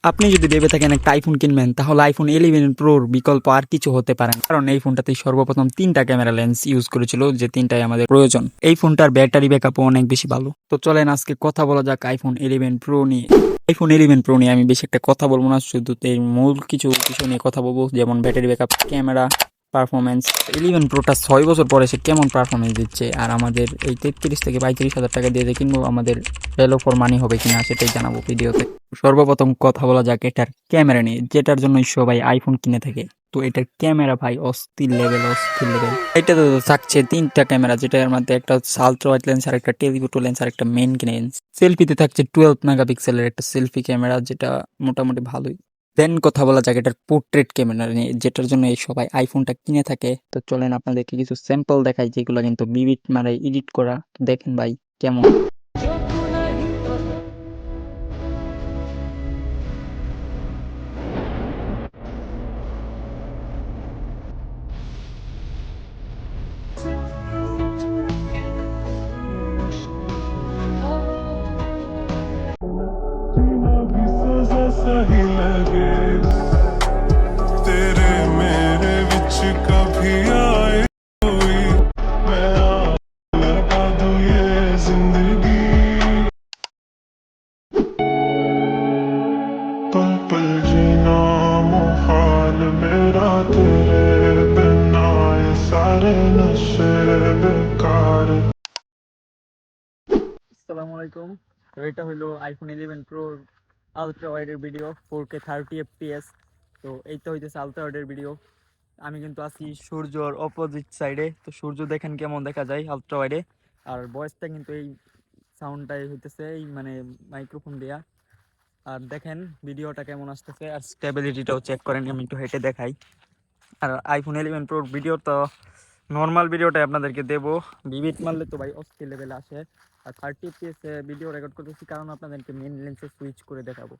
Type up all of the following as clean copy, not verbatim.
আপনি যদি ভেবে থাকেন একটা আইফোন কিনবেন তাহলে আইফোন 11 প্রোর বিকল্প আর কিছু হতে পারে না। কারণ এই ফোনটাতে সর্বপ্রথম 3টা ক্যামেরা লেন্স ইউজ করেছিল, যে 3টাই আমাদের প্রয়োজন। এই ফোনটার ব্যাটারি ব্যাকআপও অনেক বেশি ভালো। তো চলেন আজকে কথা বলা যাক আইফোন 11 প্রো নিয়ে। আইফোন 11 প্রো নিয়ে আমি বেশি একটা কথা বলবো না, শুধু এর মূল কিছু বিষয় নিয়ে কথা বলবো, যেমন ব্যাটারি ব্যাকআপ, ক্যামেরা, পারফরমেন্স। 11 প্রোটা 6 বছর পরে সে কেমন পারফরমেন্স দিচ্ছে, আর আমাদের এই 33 থেকে 35 হাজার টাকা দিয়ে কিনবো আমাদের ভ্যালু ফর মানি হবে কিনা সেটাই জানাবো ভিডিওতে। সর্বপ্রথম কথা বলা যাক এটার ক্যামেরা নিয়ে, যেটার জন্য সবাই আইফোন কিনে থাকে। তো এটার ক্যামেরা ভাই অস্থির লেভেল, অস্থির লেভেল। এটা তো থাকছে 3টা ক্যামেরা, যেটার মধ্যে একটা হচ্ছে আলট্রা ওয়াইড লেন্স, আর একটা টেলিফোটো লেন্স, আর একটা মেইন লেন্স। সেলফিতে থাকছে 12 মেগাপিক্সেলের একটা সেলফি ক্যামেরা, যেটা মোটামুটি ভালোই। দেন কথা বলা যাক এটার পোর্ট্রেট ক্যামেরা নিয়ে, যেটার জন্য এই সবাই আইফোনটা কিনে থাকে। তো চলেন আপনাদেরকে কিছু স্যাম্পল দেখাই, যেগুলো কিন্তু বিবিট মারে এডিট করা। দেখেন ভাই কেমন। जीना भी सजा सही लगे तेरे मेरे विच कभी आए कोई मैं लगा दूं ये जिंदगी पल पल जीना मुहाल मेरा तेरे बिना ये सारे नशे बेकार। আসসালামু আলাইকুম। তো এটা হলো আইফোন 11 প্রো আলট্রা ওয়াইডের ভিডিও, 4K 30 fps। তো এইটা হইতেছে আলট্রা ওয়াইডের ভিডিও। আমি কিন্তু আছি সূর্যর অপোজিট সাইডে। তো সূর্য দেখেন কেমন দেখা যায় আলট্রা ওয়াইডে। আর ভয়েসটা কিন্তু এই সাউন্ডটাই হইতেছে এই মানে মাইক্রোফোন দেয়া। আর দেখেন ভিডিওটা কেমন আসতেছে, আর স্টেবিলিটিটাও চেক করেন, আমি একটু হেঁটে দেখাই। আর আইফোন 11 প্রোর ভিডিও তো নর্মাল ভিডিওটাই আপনাদেরকে দেবো, ভিভিড মারলে তো ভাই অস্থির লেভেলে আসে। আর 30 fps ভিডিও রেকর্ড করতেছি, কারণ আপনাদেরকে মেন লেন্সে সুইচ করে দেখাবো।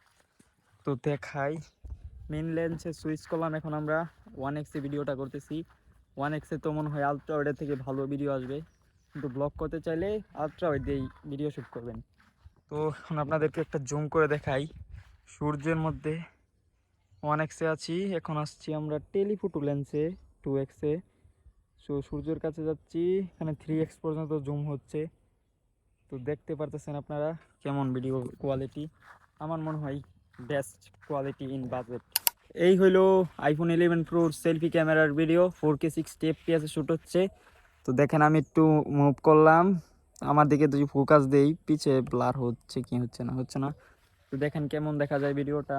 তো দেখাই, মেন লেন্সে সুইচ করলাম। এখন আমরা 1x ভিডিওটা করতেছি। 1x তো মনে হয় আলট্রা ওয়াইডের থেকে ভালো ভিডিও আসবে, কিন্তু ব্লগ করতে চাইলে আলট্রা ওয়াইড দিয়েই ভিডিও শ্যুট করবেন। তো এখন আপনাদেরকে একটা জুম করে দেখাই। সূর্যের মধ্যে 1x আছি, এখন আসছি আমরা টেলিফোটো লেন্সে 2x। সো সূর্যের কাছে যাচ্ছি, এখানে 3x পর্যন্ত জুম হচ্ছে। তো দেখতে পারতেছেন আপনারা কেমন ভিডিও কোয়ালিটি। আমার মনে হয় বেস্ট কোয়ালিটি ইন বাজেট। এই হলো আইফোন 11 প্রোর সেলফি ক্যামেরার ভিডিও, 4K 60 fps শ্যুট হচ্ছে। তো দেখেন আমি একটু মুভ করলাম, আমার দিকে যদি ফোকাস দেই পিছে ব্লার হচ্ছে কি হচ্ছে না। তো দেখেন কেমন দেখা যায় ভিডিওটা।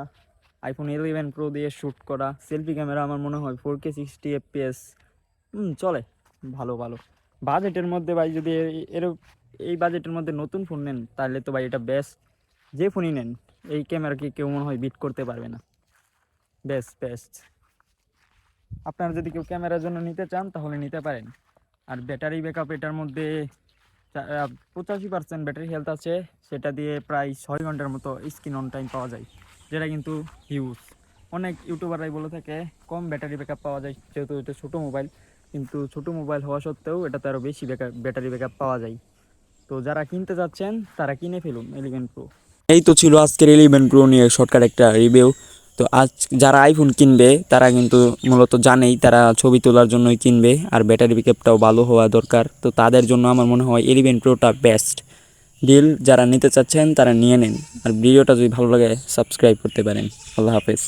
আইফোন 11 প্রো দিয়ে শ্যুট করা সেলফি ক্যামেরা, আমার মনে হয় 4K 60 fps চলে ভালো ভালো। বাজেটের মধ্যে ভাই যদি এর এই বাজেটের মধ্যে নতুন ফোন নেন তাহলে তো ভাই এটা বেস্ট। যে ফোনই নেন এই ক্যামেরাকে কেউ মনে হয় বিট করতে পারবে না। Best best. আপনারা যদি কেউ ক্যামেরার জন্য নিতে চান তাহলে নিতে পারেন। আর ব্যাটারি ব্যাকআপ এটার মধ্যে 85% ব্যাটারি হেলথ আছে, সেটা দিয়ে প্রায় 6 ঘন্টার মতো স্ক্রিন অন টাইম পাওয়া যায়, যেটা কিন্তু হিউজ। অনেক ইউটিউবাররাই বলে থাকে কম ব্যাটারি ব্যাকআপ পাওয়া যায়, যেহেতু এটা ছোটো মোবাইল, কিন্তু ছোটো মোবাইল হওয়া সত্ত্বেও এটাতে আরও বেশি ব্যাটারি ব্যাকআপ পাওয়া যায়। তো যারা কিনতে যাচ্ছেন তারা কিনে ফেলুন 11 প্রো। এই তো ছিল আজকের 11 প্রো নিয়ে শর্টকাট একটা রিভিউ। তো আজ যারা আইফোন কিনবে তারা কিন্তু মূলত জানেই তারা ছবি তোলার জন্যই কিনবে, আর ব্যাটারি ব্যাকআপটাও ভালো হওয়া দরকার। তো তাদের জন্য আমার মনে হয় 11 প্রোটা বেস্ট ডিল। যারা নিতে চাচ্ছেন তারা নিয়ে নেন। আর ভিডিওটা যদি ভালো লাগে সাবস্ক্রাইব করতে পারেন। আল্লাহ হাফেজ।